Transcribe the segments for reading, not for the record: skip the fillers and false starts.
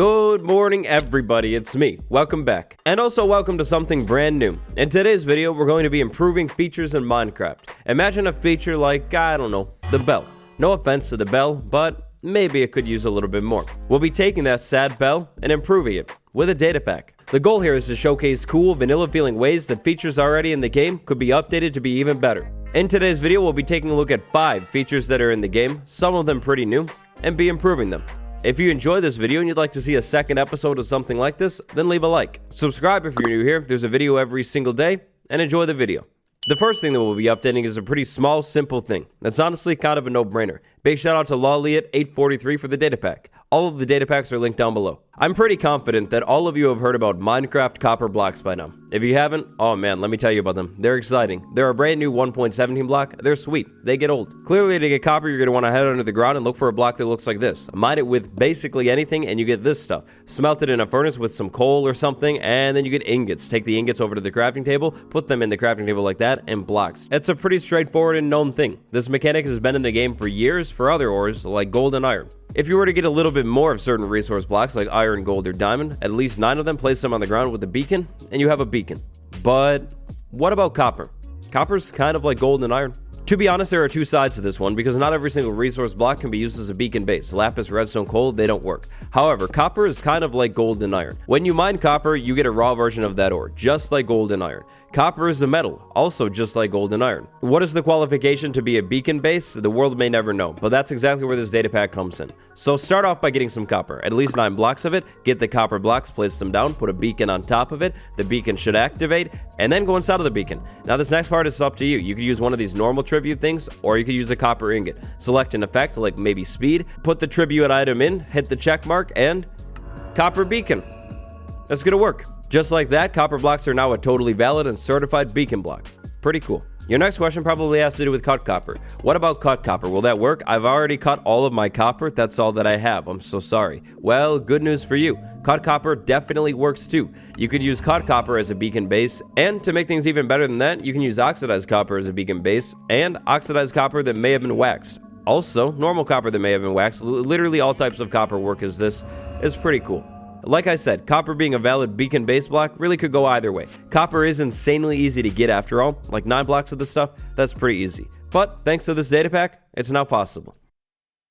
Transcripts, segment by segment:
Good morning, everybody. It's me. Welcome back. And also welcome to something brand new. In today's video, we're going to be improving features in Minecraft. Imagine a feature like, I don't know, the bell. No offense to the bell, but maybe it could use a little bit more. We'll be taking that sad bell and improving it with a data pack. The goal here is to showcase cool, vanilla-feeling ways that features already in the game could be updated to be even better. In today's video, we'll be taking a look at 5 features that are in the game, some of them pretty new, and be improving them. If you enjoyed this video and you'd like to see a second episode of something like this, then leave a like. Subscribe if you're new here. There's a video every single day, and enjoy the video. The first thing that we'll be updating is a pretty small, simple thing. That's honestly kind of a no-brainer. Big shout out to Lawliet843 for the data pack. All of the data packs are linked down below. I'm pretty confident that all of you have heard about Minecraft copper blocks by now. If you haven't, oh man, let me tell you about them. They're exciting. They're a brand new 1.17 block. They're sweet. They get old. Clearly, to get copper, you're going to want to head under the ground and look for a block that looks like this. Mine it with basically anything, and you get this stuff. Smelt it in a furnace with some coal or something, and then you get ingots. Take the ingots over to the crafting table, put them in the crafting table like that, and blocks. It's a pretty straightforward and known thing. This mechanic has been in the game for years for other ores like gold and iron. If you were to get a little bit more of certain resource blocks like iron, gold, or diamond, at least 9 of them, place them on the ground with a beacon, and you have a beacon. But what about copper? Copper's kind of like gold and iron. To be honest, there are 2 sides to this one because not every single resource block can be used as a beacon base. Lapis, redstone, coal, they don't work. However, copper is kind of like gold and iron. When you mine copper, you get a raw version of that ore, just like gold and iron. Copper is a metal, also just like gold and iron. What is the qualification to be a beacon base? The world may never know, but that's exactly where this data pack comes in. So start off by getting some copper, at least 9 blocks of it, get the copper blocks, place them down, put a beacon on top of it, the beacon should activate, and then go inside of the beacon. Now this next part is up to you. You could use one of these normal tribute things, or you could use a copper ingot. Select an effect, like maybe speed, put the tribute item in, hit the check mark, and copper beacon. That's gonna work. Just like that, copper blocks are now a totally valid and certified beacon block. Pretty cool. Your next question probably has to do with cut copper. What about cut copper? Will that work? I've already cut all of my copper. That's all that I have. I'm so sorry. Well, good news for you. Cut copper definitely works too. You could use cut copper as a beacon base, and to make things even better than that, you can use oxidized copper as a beacon base, and oxidized copper that may have been waxed. Also, normal copper that may have been waxed. Literally all types of copper work as this. Is pretty cool. Like I said, copper being a valid beacon base block really could go either way. Copper is insanely easy to get after all. Like 9 blocks of this stuff, that's pretty easy. But thanks to this data pack, it's now possible.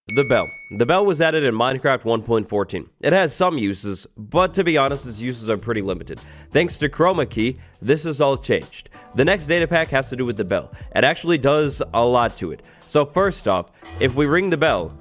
The bell. The bell was added in Minecraft 1.14. It has some uses, but to be honest, its uses are pretty limited. Thanks to Chroma Key, this has all changed. The next data pack has to do with the bell. It actually does a lot to it. So first off, if we ring the bell,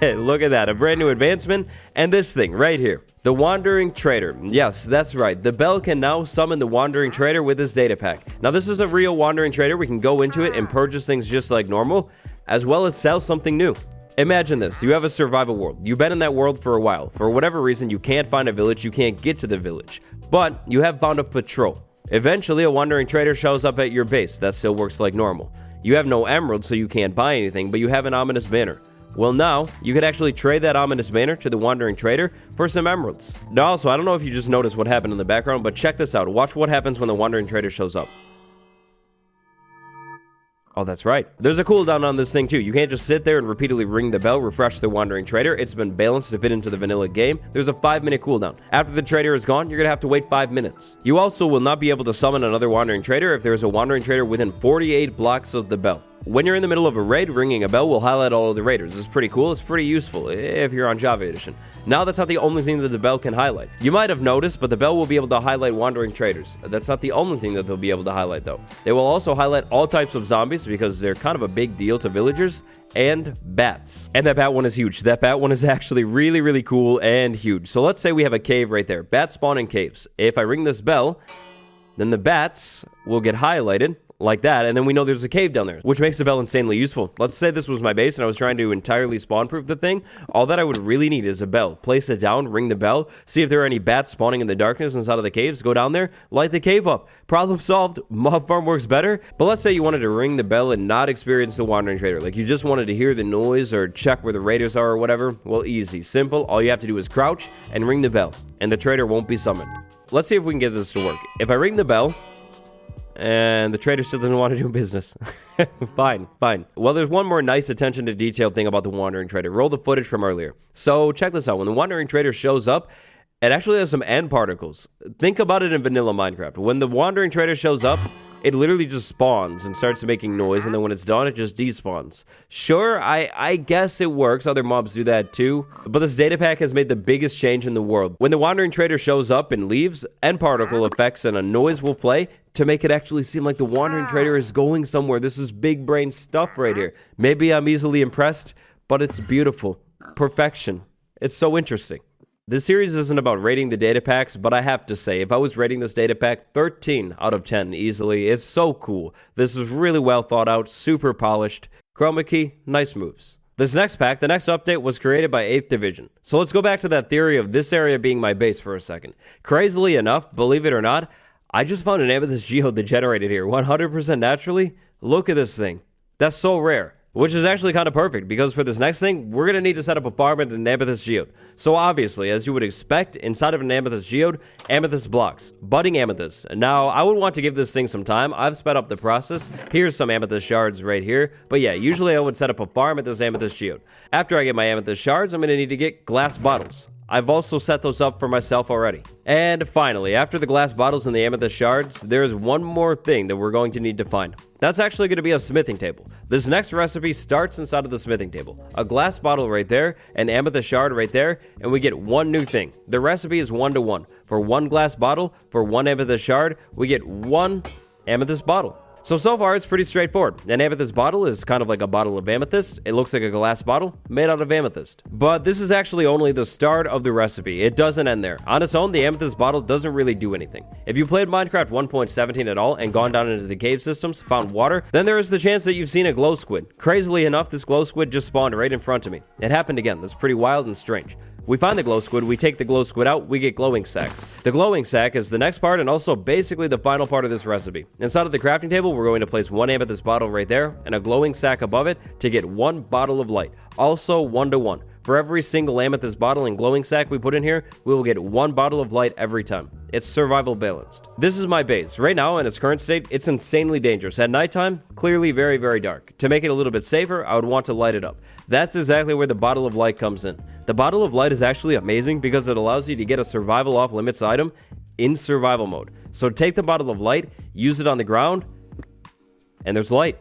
look at that, a brand new advancement, and this thing right here. The Wandering Trader. Yes, that's right. The bell can now summon the Wandering Trader with this data pack. Now, this is a real Wandering Trader. We can go into it and purchase things just like normal, as well as sell something new. Imagine this. You have a survival world. You've been in that world for a while. For whatever reason, you can't find a village. You can't get to the village. But you have found a patrol. Eventually, a Wandering Trader shows up at your base. That still works like normal. You have no emeralds, so you can't buy anything, but you have an ominous banner. Well, now, you could actually trade that ominous banner to the Wandering Trader for some emeralds. Now, also, I don't know if you just noticed what happened in the background, but check this out. Watch what happens when the Wandering Trader shows up. Oh, that's right. There's a cooldown on this thing, too. You can't just sit there and repeatedly ring the bell, refresh the Wandering Trader. It's been balanced to fit into the vanilla game. There's a 5-minute cooldown. After the trader is gone, you're going to have to wait 5 minutes. You also will not be able to summon another Wandering Trader if there's a Wandering Trader within 48 blocks of the bell. When you're in the middle of a raid, ringing a bell will highlight all of the raiders. It's pretty cool. It's pretty useful if you're on Java Edition. Now, that's not the only thing that the bell can highlight. You might have noticed, but the bell will be able to highlight Wandering Traders. That's not the only thing that they'll be able to highlight, though. They will also highlight all types of zombies because they're kind of a big deal to villagers, and bats. And that bat one is huge. That bat one is actually really, really cool and huge. So let's say we have a cave right there. Bats spawn in caves. If I ring this bell, then the bats will get highlighted like that, and then we know there's a cave down there, which makes the bell insanely useful. Let's say this was my base and I was trying to entirely spawn-proof the thing. All that I would really need is a bell. Place it down, ring the bell, see if there are any bats spawning in the darkness inside of the caves, go down there, light the cave up. Problem solved. Mob farm works better. But let's say you wanted to ring the bell and not experience the Wandering Trader. Like you just wanted to hear the noise or check where the raiders are or whatever. Well, easy. Simple. All you have to do is crouch and ring the bell, and the trader won't be summoned. Let's see if we can get this to work. If I ring the bell, and the trader still doesn't want to do business. Fine. Well, there's one more nice attention to detail thing about the Wandering Trader. Roll the footage from earlier. So check this out. When the Wandering Trader shows up, it actually has some end particles. Think about it in vanilla Minecraft. When the Wandering Trader shows up, it literally just spawns and starts making noise, and then when it's done, it just despawns. Sure, I guess it works. Other mobs do that too. But this data pack has made the biggest change in the world. When the Wandering Trader shows up and leaves, end particle effects and a noise will play to make it actually seem like the Wandering Trader is going somewhere. This is big brain stuff right here. Maybe I'm easily impressed, but it's beautiful. Perfection. It's so interesting. This series isn't about rating the data packs, but I have to say, if I was rating this data pack, 13 out of 10 easily. It's so cool. This is really well thought out, super polished. Chroma key, nice moves. This next pack, the next update, was created by 8th Division. So let's go back to that theory of this area being my base for a second. Crazily enough, believe it or not, I just found an Amethyst geode that generated here 100% naturally. Look at this thing. That's so rare. Which is actually kind of perfect, because for this next thing, we're going to need to set up a farm in an Amethyst geode. So obviously, as you would expect, inside of an Amethyst geode, Amethyst blocks, budding Amethyst. Now, I would want to give this thing some time. I've sped up the process. Here's some Amethyst shards right here. But yeah, usually I would set up a farm at this Amethyst geode. After I get my Amethyst shards, I'm going to need to get glass bottles. I've also set those up for myself already. And finally, after the glass bottles and the Amethyst shards, there's one more thing that we're going to need to find. That's actually going to be a smithing table. This next recipe starts inside of the smithing table. A glass bottle right there, an Amethyst shard right there, and we get one new thing. The recipe is 1-to-1. For one glass bottle, for one Amethyst shard, we get one Amethyst bottle. So far, it's pretty straightforward. An Amethyst bottle is kind of like a bottle of Amethyst. It looks like a glass bottle made out of Amethyst. But this is actually only the start of the recipe. It doesn't end there. On its own, the Amethyst bottle doesn't really do anything. If you played Minecraft 1.17 at all and gone down into the cave systems, found water, then there is the chance that you've seen a glow squid. Crazily enough, this glow squid just spawned right in front of me. It happened again. That's pretty wild and strange. We find the glow squid, we take the glow squid out, we get glowing sacks. The glowing sack is the next part and also basically the final part of this recipe. Inside of the crafting table, we're going to place one Amethyst bottle right there and a glowing sack above it to get one bottle of light. Also 1-to-1. For every single Amethyst bottle and glowing sack we put in here, we will get one bottle of light every time. It's survival balanced. This is my base. Right now, in its current state, it's insanely dangerous. At nighttime, clearly very, very dark. To make it a little bit safer, I would want to light it up. That's exactly where the bottle of light comes in. The bottle of light is actually amazing because it allows you to get a survival off limits item in survival mode. So take the bottle of light, use it on the ground, and there's light.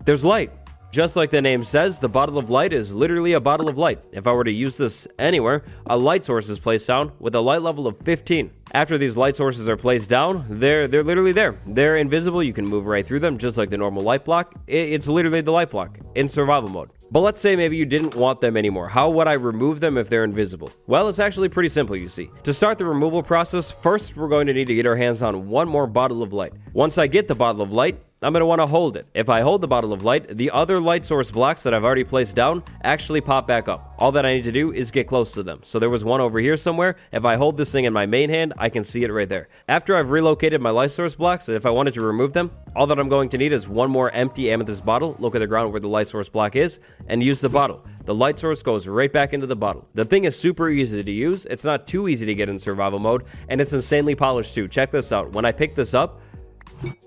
There's light. Just like the name says, the bottle of light is literally a bottle of light. If I were to use this anywhere, a light source is placed down with a light level of 15. After these light sources are placed down, they're literally there. They're invisible. You can move right through them just like the normal light block. It's literally the light block in survival mode. But let's say maybe you didn't want them anymore. How would I remove them if they're invisible? Well, it's actually pretty simple, you see. To start the removal process, first we're going to need to get our hands on one more bottle of light. Once I get the bottle of light, I'm going to want to hold it. If I hold the bottle of light, the other light source blocks that I've already placed down actually pop back up. All that I need to do is get close to them. So there was one over here somewhere. If I hold this thing in my main hand, I can see it right there. After I've relocated my light source blocks, if I wanted to remove them, all that I'm going to need is one more empty Amethyst bottle, look at the ground where the light source block is, and use the bottle. The light source goes right back into the bottle. The thing is super easy to use. It's not too easy to get in survival mode, and it's insanely polished too. Check this out. When I pick this up,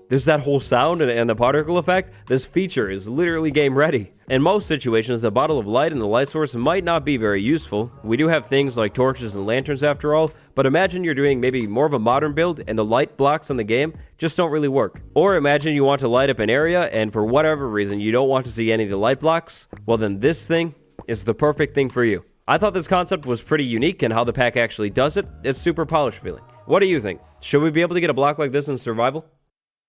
there's that whole sound and the particle effect. This feature is literally game ready. In most situations, the bottle of light and the light source might not be very useful. We do have things like torches and lanterns after all, but imagine you're doing maybe more of a modern build and the light blocks in the game just don't really work. Or imagine you want to light up an area and for whatever reason you don't want to see any of the light blocks. Well, then this thing is the perfect thing for you. I thought this concept was pretty unique and how the pack actually does it. It's super polished feeling. What do you think? Should we be able to get a block like this in survival?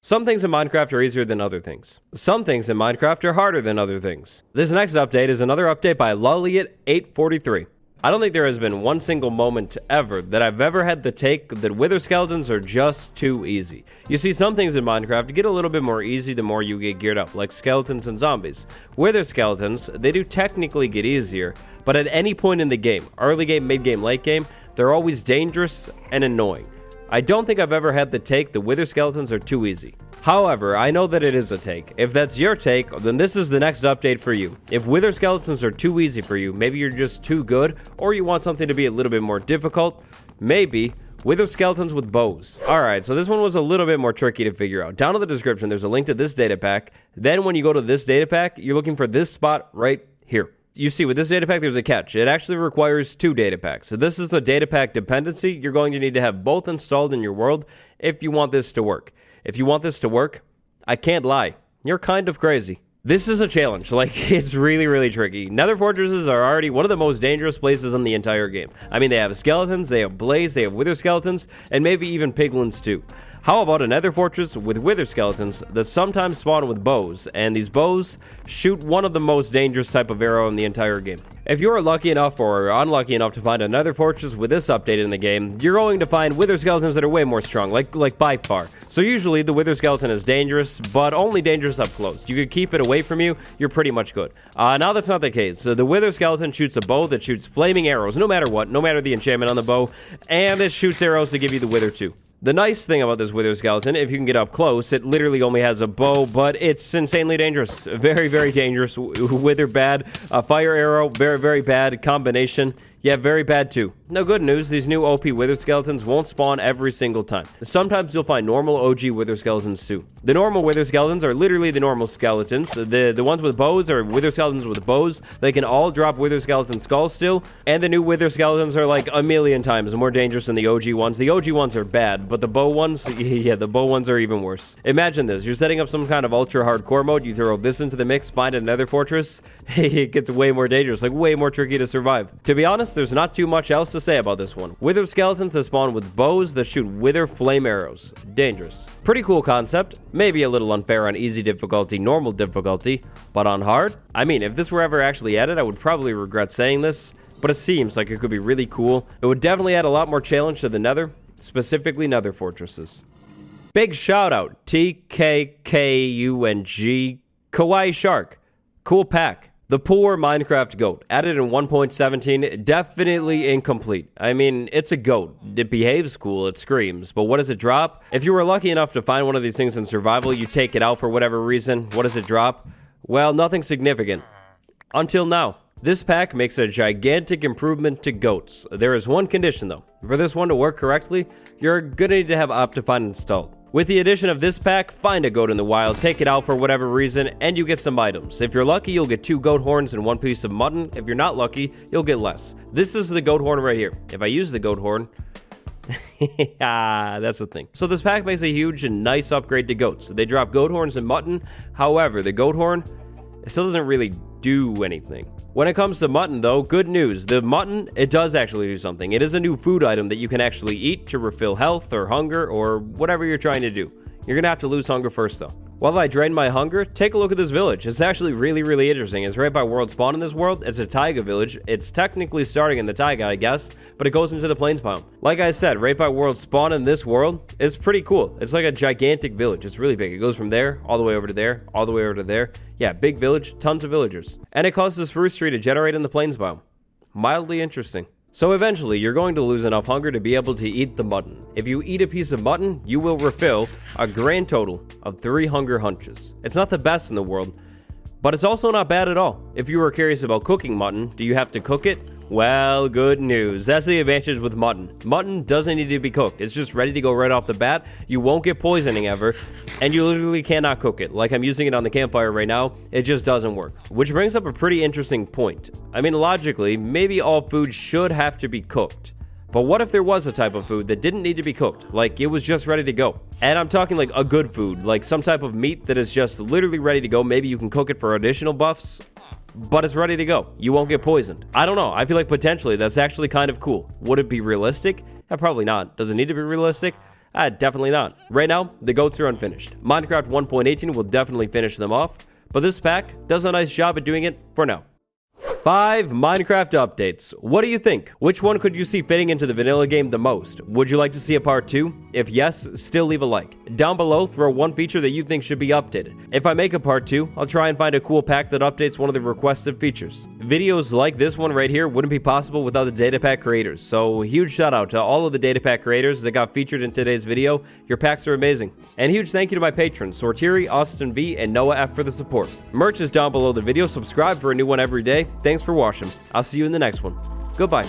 Some things in Minecraft are easier than other things. Some things in Minecraft are harder than other things. This next update is another update by Lolliot843. I don't think there has been one single moment ever that I've ever had the take that wither skeletons are just too easy. You see, some things in Minecraft get a little bit more easy the more you get geared up, like skeletons and zombies. Wither skeletons, they do technically get easier, but at any point in the game, early game, mid game, late game, they're always dangerous and annoying. I don't think I've ever had the take the wither skeletons are too easy. However, I know that it is a take. If that's your take, then this is the next update for you. If wither skeletons are too easy for you, maybe you're just too good, or you want something to be a little bit more difficult, maybe Wither skeletons with bows. Alright, so this one was a little bit more tricky to figure out. Down in the description, there's a link to this data pack. Then when you go to this data pack, you're looking for this spot right here. You see, with this data pack, there's a catch. It actually requires 2 data packs. So this is a data pack dependency. You're going to need to have both installed in your world if you want this to work. If you want this to work, I can't lie, you're kind of crazy. This is a challenge. Like, it's really, really tricky. Nether fortresses are already one of the most dangerous places in the entire game. I mean, they have skeletons, they have blaze, they have wither skeletons, and maybe even piglins too. How about a nether fortress with wither skeletons that sometimes spawn with bows, and these bows shoot one of the most dangerous type of arrow in the entire game. If you are lucky enough or unlucky enough to find a nether fortress with this update in the game, you're going to find wither skeletons that are way more strong, like by far. So usually the wither skeleton is dangerous, but only dangerous up close. You could keep it away from you, you're pretty much good. Now that's not the case. So the wither skeleton shoots a bow that shoots flaming arrows, no matter what, no matter the enchantment on the bow, and it shoots arrows to give you the wither too. The nice thing about this wither skeleton, if you can get up close, it literally only has a bow, but it's insanely dangerous. Very, very dangerous. Wither bad. Fire arrow, very, very bad. Combination. Yeah, very bad too. Now, good news, these new OP wither skeletons won't spawn every single time. Sometimes you'll find normal OG wither skeletons too. The normal wither skeletons are literally the normal skeletons. The ones with bows are wither skeletons with bows. They can all drop wither skeleton skulls still. And the new wither skeletons are like a million times more dangerous than the OG ones. The OG ones are bad, but the bow ones, yeah, the bow ones are even worse. Imagine this. You're setting up some kind of ultra hardcore mode. You throw this into the mix, find a nether fortress. It gets way more dangerous, like way more tricky to survive. To be honest, there's not too much else to say about this one. Wither skeletons that spawn with bows that shoot wither flame arrows. Dangerous. Pretty cool concept. Maybe a little unfair on easy difficulty, normal difficulty, but on hard? I mean, if this were ever actually added, I would probably regret saying this, but it seems like it could be really cool. It would definitely add a lot more challenge to the nether, specifically nether fortresses. Big shout out, TKKUNG, Kawaii Shark. Cool pack. The poor Minecraft goat, added in 1.17, definitely incomplete. I mean, it's a goat. It behaves cool, it screams, but what does it drop? If you were lucky enough to find one of these things in survival, you take it out for whatever reason, what does it drop? Well, nothing significant. Until now. This pack makes a gigantic improvement to goats. There is one condition though. For this one to work correctly, you're gonna need to have Optifine installed. With the addition of this pack, find a goat in the wild, take it out for whatever reason, and you get some items. If you're lucky, you'll get 2 goat horns and 1 piece of mutton. If you're not lucky, you'll get less. This is the goat horn right here. If I use the goat horn... that's the thing. So this pack makes a huge and nice upgrade to goats. They drop goat horns and mutton. However, the goat horn, it still doesn't really do anything. When it comes to mutton though, good news. The mutton, it does actually do something. It is a new food item that you can actually eat to refill health or hunger or whatever you're trying to do. You're gonna have to lose hunger first though. While I drain my hunger, take a look at this village. It's actually really, really interesting. It's right by world spawn in this world. It's a taiga village. It's technically starting in the taiga, I guess, but it goes into the plains biome. Like I said, right by world spawn in this world, it's pretty cool. It's like a gigantic village. It's really big. It goes from there, all the way over to there, all the way over to there. Yeah, big village, tons of villagers. And it causes a spruce tree to generate in the plains biome. Mildly interesting. So eventually, you're going to lose enough hunger to be able to eat the mutton. If you eat a piece of mutton, you will refill a grand total of 3 hunger hunches. It's not the best in the world, but it's also not bad at all. If you were curious about cooking mutton, do you have to cook it? Well, good news. That's the advantage with mutton. Mutton doesn't need to be cooked. It's just ready to go right off the bat. You won't get poisoning ever, and you literally cannot cook it. Like I'm using it on the campfire right now, it just doesn't work. Which brings up a pretty interesting point. I mean, logically, maybe all food should have to be cooked. But what if there was a type of food that didn't need to be cooked? Like, it was just ready to go. And I'm talking like a good food, like some type of meat that is just literally ready to go. Maybe you can cook it for additional buffs, but it's ready to go. You won't get poisoned. I don't know. I feel like potentially that's actually kind of cool. Would it be realistic? Probably not. Does it need to be realistic? Definitely not. Right now, the goats are unfinished. Minecraft 1.18 will definitely finish them off, but this pack does a nice job at doing it for now. 5 Minecraft updates. What do you think? Which one could you see fitting into the vanilla game the most? Would you like to see a part 2? If yes, still leave a like. Down below, throw one feature that you think should be updated. If I make a part 2, I'll try and find a cool pack that updates one of the requested features. Videos like this one right here wouldn't be possible without the data pack creators, so huge shout out to all of the data pack creators that got featured in today's video. Your packs are amazing. And huge thank you to my patrons, Sortiri, Austin V, and Noah F for the support. Merch is down below the video. Subscribe for a new one every day. Thanks for watching. I'll see you in the next one. Goodbye.